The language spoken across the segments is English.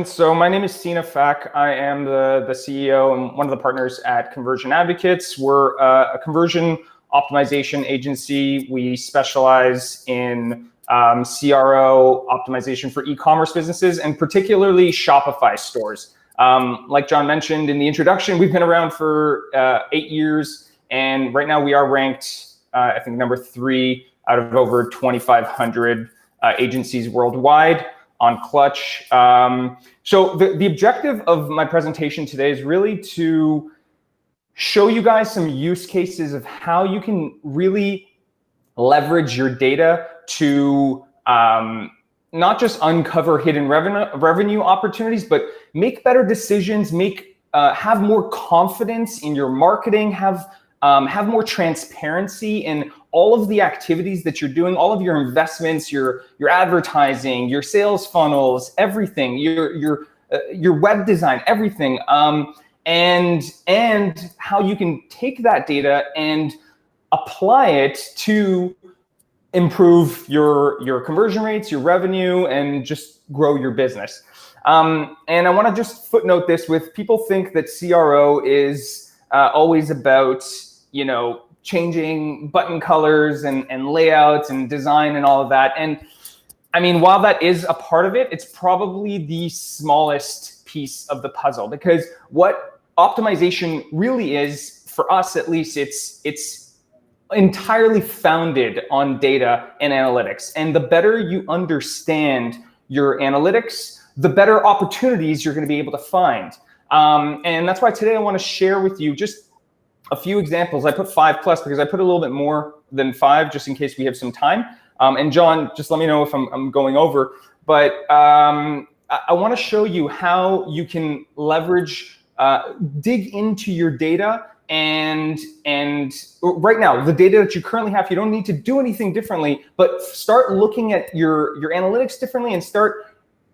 So my name is Sina Fak. I am the CEO and one of the partners at ConversionAdvocates. We're a conversion optimization agency. We specialize in CRO optimization for e-commerce businesses and particularly Shopify stores. Like John mentioned in the introduction, we've been around for 8 years, and right now we are ranked, I think, number 3 out of over 2,500 agencies worldwide on Clutch. So the objective of my presentation today is really to show you guys some use cases of how you can really leverage your data to not just uncover hidden revenue opportunities, but make better decisions, have more confidence in your marketing, have more transparency in all of the activities that you're doing, all of your investments, your advertising, your sales funnels, everything, your web design, everything, and how you can take that data and apply it to improve your conversion rates, your revenue, and just grow your business. And I want to just footnote this with people think that CRO is always about, changing button colors and layouts and design and all of that. And I mean, while that is a part of it, it's probably the smallest piece of the puzzle, because what optimization really is, for us at least, it's entirely founded on data and analytics. And the better you understand your analytics, the better opportunities you're going to be able to find. And that's why today I want to share with you just a few examples. I put 5+ because I put a little bit more than 5 just in case we have some time. And John, just let me know if I'm going over. But I want to show you how you can leverage, dig into your data, and right now, the data that you currently have, you don't need to do anything differently, but start looking at your analytics differently and start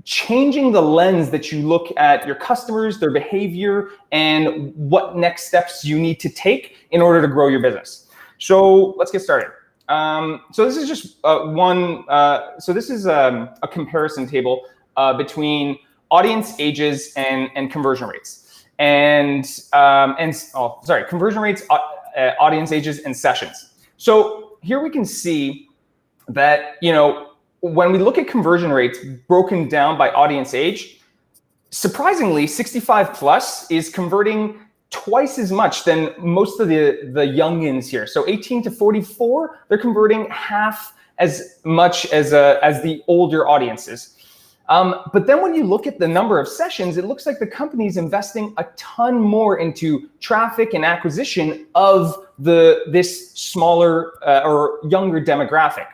changing the lens that you look at your customers, their behavior, and what next steps you need to take in order to grow your business. So let's get started. So this is just so this is a comparison table between audience ages and conversion rates, conversion rates, audience ages, and sessions. So here we can see that, when we look at conversion rates broken down by audience age, surprisingly, 65+ is converting twice as much than most of the youngins here. So 18 to 44, they're converting half as much as the older audiences. But then when you look at the number of sessions, it looks like the company's investing a ton more into traffic and acquisition of this smaller or younger demographic.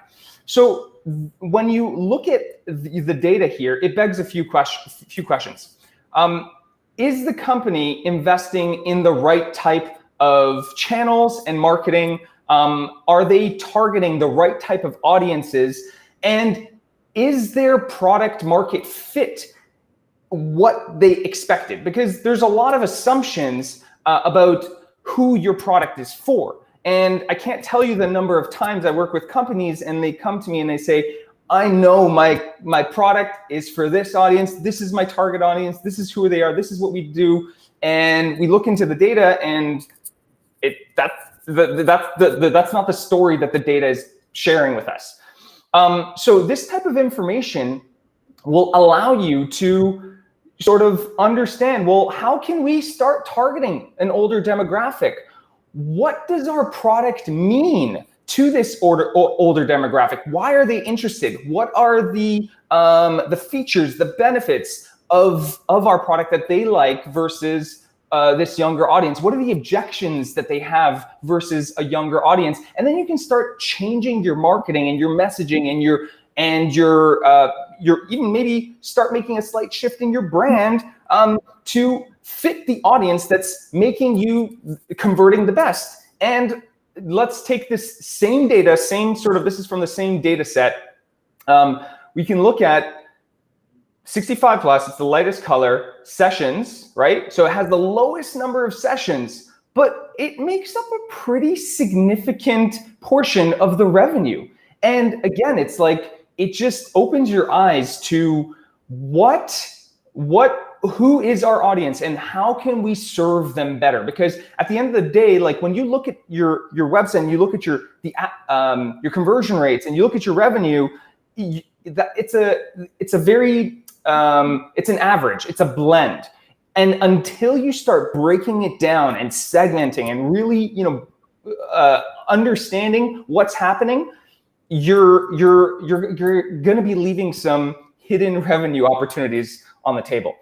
So when you look at the data here, it begs a few questions. Is the company investing in the right type of channels and marketing? Are they targeting the right type of audiences? And is their product market fit what they expected? Because there's a lot of assumptions about who your product is for. And I can't tell you the number of times I work with companies and they come to me and they say, I know my product is for this audience. This is my target audience. This is who they are. This is what we do. And we look into the data, and that's not the story that the data is sharing with us. So this type of information will allow you to sort of understand, well, how can we start targeting an older demographic? What does our product mean to this older demographic? Why are they interested? What are the features, the benefits of our product that they like versus this younger audience? What are the objections that they have versus a younger audience? And then you can start changing your marketing and your messaging and your even maybe start making a slight shift in your brand to fit the audience that's making you converting the best. And let's take this same data, this is from the same data set. We can look at 65+, it's the lightest color, sessions, right? So it has the lowest number of sessions, but it makes up a pretty significant portion of the revenue. And again, it's like, it just opens your eyes to what who is our audience and how can we serve them better? Because at the end of the day, like when you look at your website and you look at your conversion rates and you look at your revenue, it's an average, it's a blend. And until you start breaking it down and segmenting and really, understanding what's happening, you're going to be leaving some hidden revenue opportunities on the table.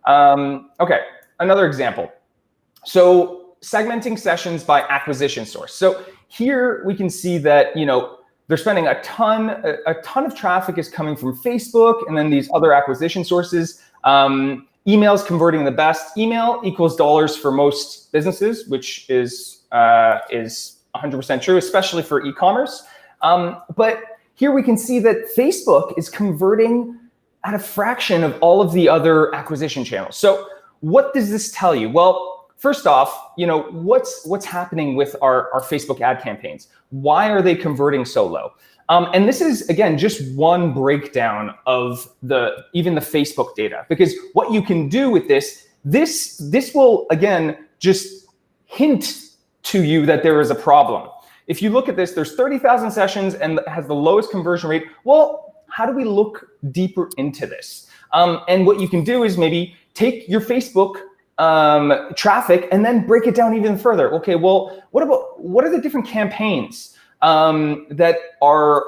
Okay, another example. So segmenting sessions by acquisition source. So here we can see that, they're spending a ton of traffic is coming from Facebook and then these other acquisition sources. Email's converting the best. Email equals dollars for most businesses, which is 100% true, especially for e-commerce. But here we can see that Facebook is converting at a fraction of all of the other acquisition channels. So what does this tell you? Well, first off, what's happening with our Facebook ad campaigns? Why are they converting so low? And this is, again, just one breakdown of even the Facebook data, because what you can do with this will, again, just hint to you that there is a problem. If you look at this, there's 30,000 sessions and it has the lowest conversion rate. Well, how do we look deeper into this? And what you can do is maybe take your Facebook traffic and then break it down even further. Okay, well, what are the different campaigns that are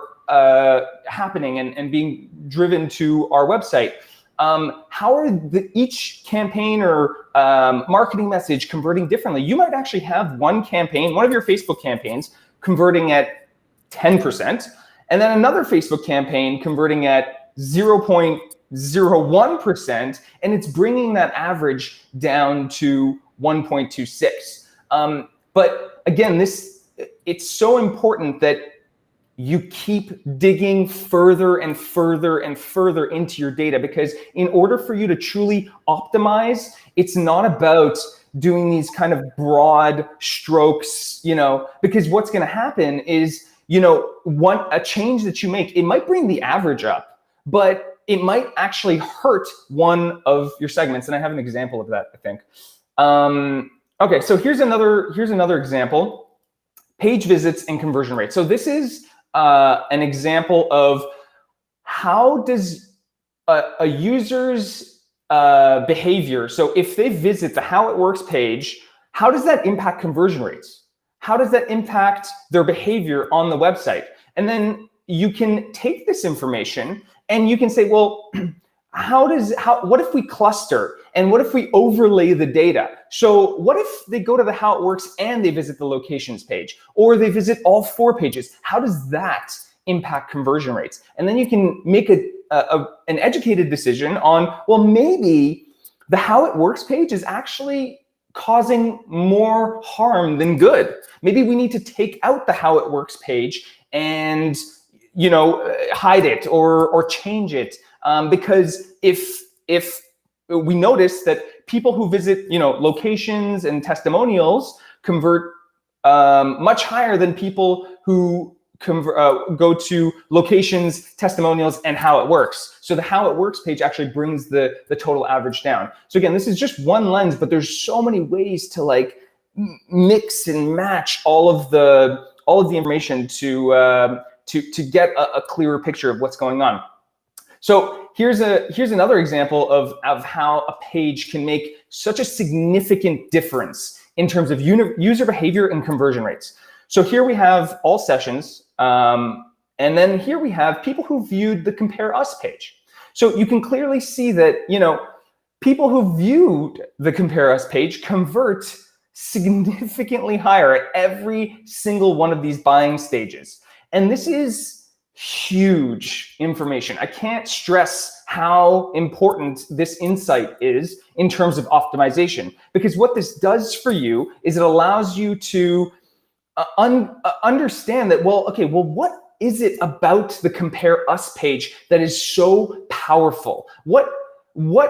happening and being driven to our website? How are each campaign or marketing message converting differently? You might actually have one campaign, one of your Facebook campaigns converting at 10%, and then another Facebook campaign converting at 0.01%, and it's bringing that average down to 1.26. But again, it's so important that you keep digging further and further and further into your data, because in order for you to truly optimize, it's not about doing these kind of broad strokes, because what's going to happen is, a change that you make, it might bring the average up, but it might actually hurt one of your segments. And I have an example of that, I think. Okay, so here's another example: page visits and conversion rate. So this is an example of how does a user's behavior, so if they visit the How It Works page, how does that impact conversion rates? How does that impact their behavior on the website? And then you can take this information and you can say, well, what if we cluster and what if we overlay the data? So what if they go to the How It Works and they visit the locations page, or they visit all 4 pages? How does that impact conversion rates? And then you can make an educated decision on, well, maybe the How It Works page is actually causing more harm than good. Maybe we need to take out the How It Works page and hide it or change it, because if we notice that people who visit locations and testimonials convert much higher than people who go to locations, testimonials, and How It Works. So the How It Works page actually brings the total average down. So again, this is just one lens, but there's so many ways to mix and match all of the information to get a clearer picture of what's going on. So here's another example of how a page can make such a significant difference in terms of user behavior and conversion rates. So here we have all sessions, and then here we have people who viewed the Compare Us page. So you can clearly see that people who viewed the Compare Us page convert significantly higher at every single one of these buying stages. And this is huge information. I can't stress how important this insight is in terms of optimization, because what this does for you is it allows you to understand that, what is it about the Compare Us page that is so powerful?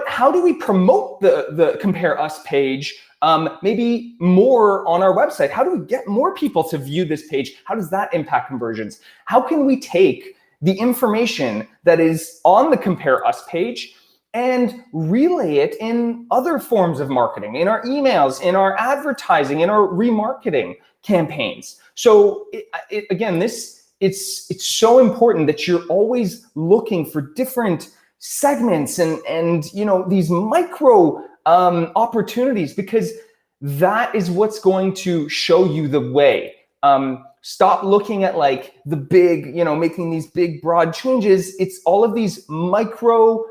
How do we promote the Compare Us page maybe more on our website? How do we get more people to view this page? How does that impact conversions? How can we take the information that is on the Compare Us page and relay it in other forms of marketing, in our emails, in our advertising, in our remarketing campaigns. So again, it's so important that you're always looking for different segments and these micro opportunities, because that is what's going to show you the way. Stop looking at like the big, making these big broad changes. It's all of these micro,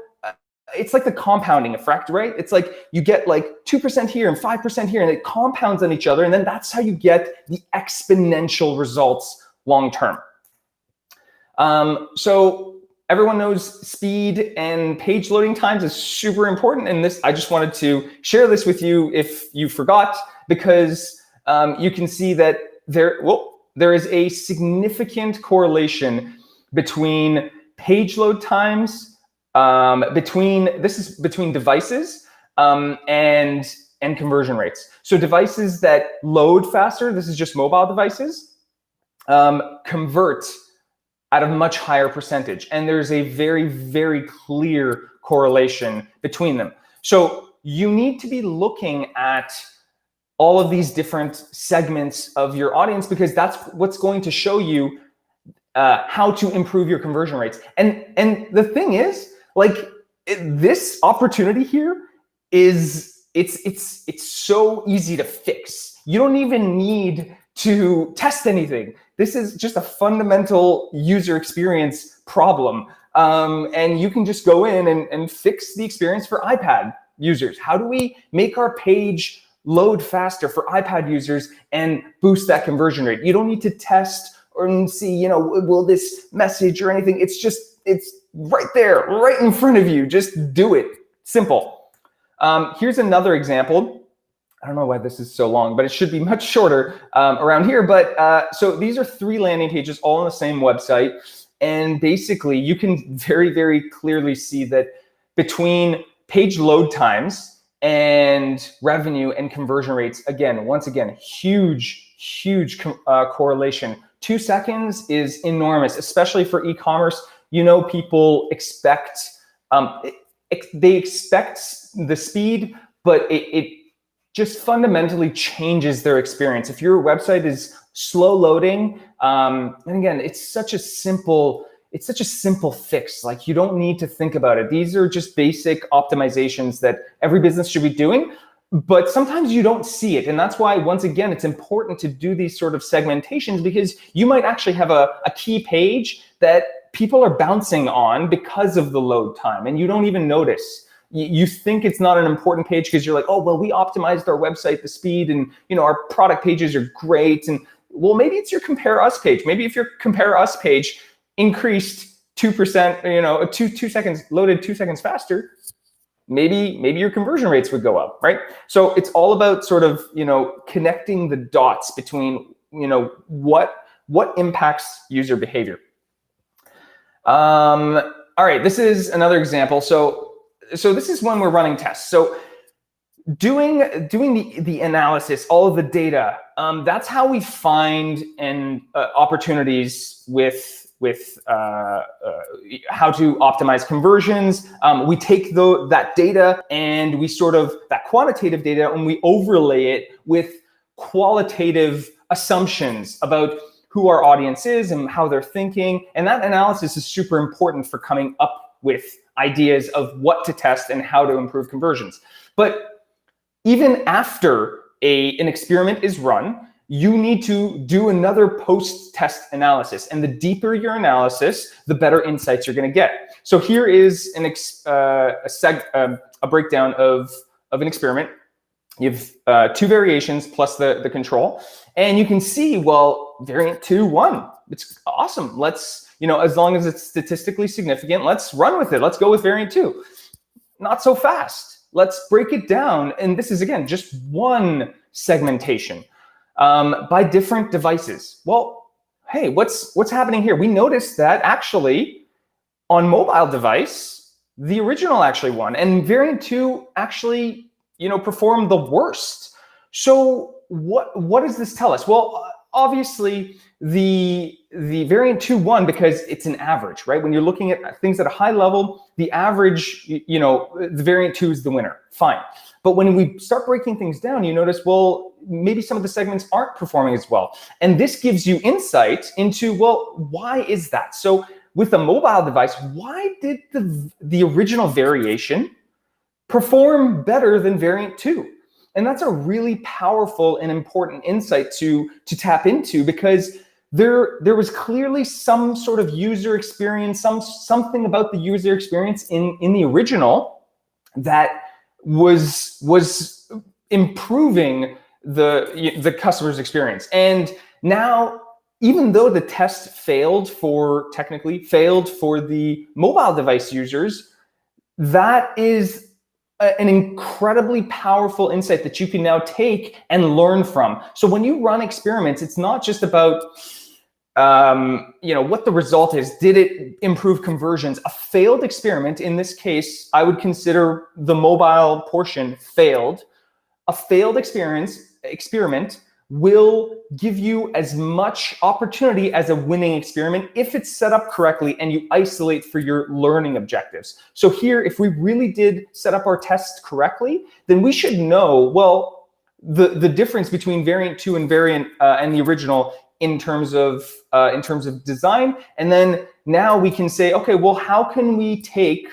it's like the compounding effect, right? It's like you get like 2% here and 5% here, and it compounds on each other. And then that's how you get the exponential results long term. So everyone knows speed and page loading times is super important. And I just wanted to share this with you if you forgot, because you can see that there is a significant correlation between page load times, between devices and conversion rates. So devices that load faster, this is just mobile devices, convert at a much higher percentage. And there's a very, very clear correlation between them. So you need to be looking at all of these different segments of your audience, because that's what's going to show you how to improve your conversion rates. And the thing is, like, this opportunity here is, it's so easy to fix. You don't even need to test anything. This is just a fundamental user experience problem. And you can just go in and fix the experience for iPad users. How do we make our page load faster for iPad users and boost that conversion rate? You don't need to test or see, will this message or anything. It's right there, right in front of you. Just do it. Simple. Here's another example. I don't know why this is so long, but it should be much shorter around here. But so these are 3 landing pages all on the same website. And basically you can very, very clearly see that between page load times and revenue and conversion rates, once again, huge correlation. 2 seconds is enormous, especially for e-commerce. People expect, they expect the speed, but it just fundamentally changes their experience. If your website is slow loading, and again, it's such a simple fix. Like, you don't need to think about it. These are just basic optimizations that every business should be doing, but sometimes you don't see it. And that's why, once again, it's important to do these sort of segmentations, because you might actually have a key page that people are bouncing on because of the load time, and you don't even notice. You think it's not an important page because you're like, oh, well, we optimized our website, the speed, and our product pages are great. And well, maybe it's your Compare Us page. Maybe if your Compare Us page increased 2%, 2 seconds, loaded 2 seconds faster, maybe your conversion rates would go up, right? So it's all about sort of, connecting the dots between, what impacts user behavior. All right, this is another example. So this is when we're running tests. So doing the analysis, all of the data, that's how we find opportunities with how to optimize conversions. We take that data and we that quantitative data, and we overlay it with qualitative assumptions about who our audience is and how they're thinking. And that analysis is super important for coming up with ideas of what to test and how to improve conversions. But even after an experiment is run, you need to do another post-test analysis. And the deeper your analysis, the better insights you're going to get. So here is a breakdown of an experiment. You have 2 variations plus the control. And you can see, well, variant 2 won. It's awesome. Let's, as long as it's statistically significant, let's run with it. Let's go with variant 2. Not so fast. Let's break it down. And this is, again, just one segmentation by different devices. Well, hey, what's happening here? We noticed that actually on mobile device, the original actually won, and variant 2 actually, performed the worst. So what does this tell us? Well, obviously the variant 2 won because it's an average, right? When you're looking at things at a high level, the average, the variant 2 is the winner, fine. But when we start breaking things down, you notice, well, maybe some of the segments aren't performing as well. And this gives you insight into, well, why is that? So with a mobile device, why did the original variation perform better than variant 2? And that's a really powerful and important insight to tap into, because there was clearly some sort of user experience, something about the user experience in the original that was improving the customer's experience. And now, even though the test technically failed for the mobile device users, that is an incredibly powerful insight that you can now take and learn from. So when you run experiments, it's not just about what the result is. Did it improve conversions? A failed experiment, in this case, I would consider the mobile portion failed. A failed experiment will give you as much opportunity as a winning experiment if it's set up correctly and you isolate for your learning objectives. So here, if we really did set up our tests correctly, then we should know, well, the difference between variant 2 and the original in terms of design. And then now we can say, okay, well, how can we take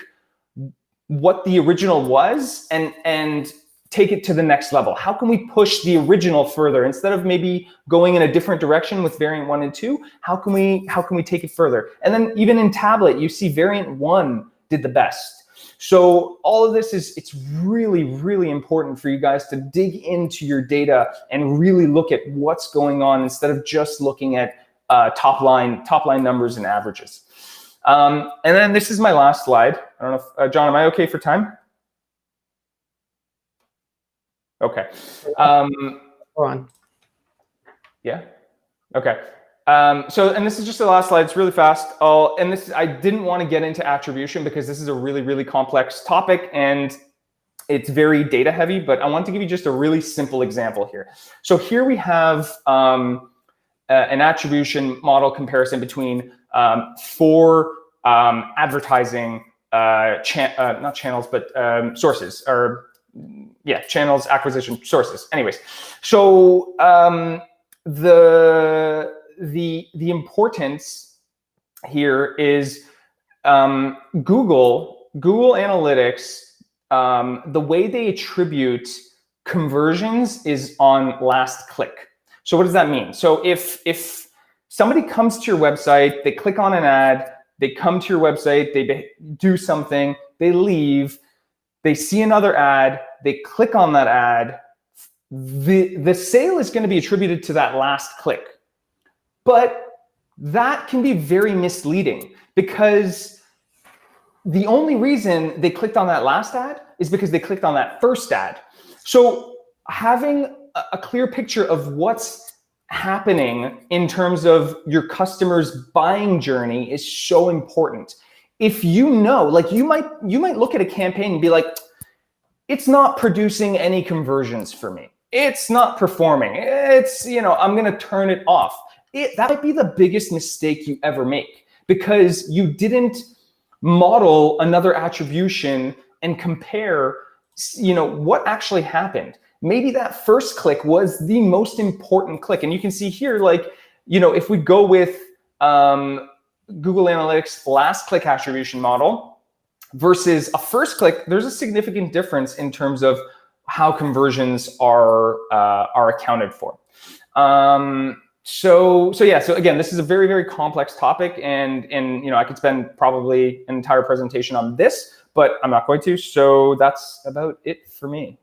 what the original was and take it to the next level? How can we push the original further? Instead of maybe going in a different direction with variant 1 and 2, how can we take it further? And then even in tablet, you see variant 1 did the best. So all of this it's really, really important for you guys to dig into your data and really look at what's going on instead of just looking at top line numbers and averages. And then this is my last slide. I don't know if, John, am I okay for time? Okay. Go on. Yeah. Okay. And this is just the last slide. It's really fast. I didn't want to get into attribution because this is a really, really complex topic and it's very data heavy, but I want to give you just a really simple example here. So here we have an attribution model comparison between 4 advertising, not channels, but sources, or channels, acquisition sources. Anyways, so the importance here is Google Analytics, the way they attribute conversions is on last click. So what does that mean? So if somebody comes to your website, they click on an ad, they come to your website, they do something, they leave, they see another ad, they click on that ad, the sale is going to be attributed to that last click. But that can be very misleading because the only reason they clicked on that last ad is because they clicked on that first ad. So having a clear picture of what's happening in terms of your customer's buying journey is so important. If you know, like you might look at a campaign and be like, it's not producing any conversions for me. It's not performing. It's, I'm going to turn it off. That might be the biggest mistake you ever make because you didn't model another attribution and compare, what actually happened. Maybe that first click was the most important click. And you can see here, if we go with Google Analytics last click attribution model versus a first click, there's a significant difference in terms of how conversions are accounted for. So again, this is a very, very complex topic, and I could spend probably an entire presentation on this, but I'm not going to. So that's about it for me.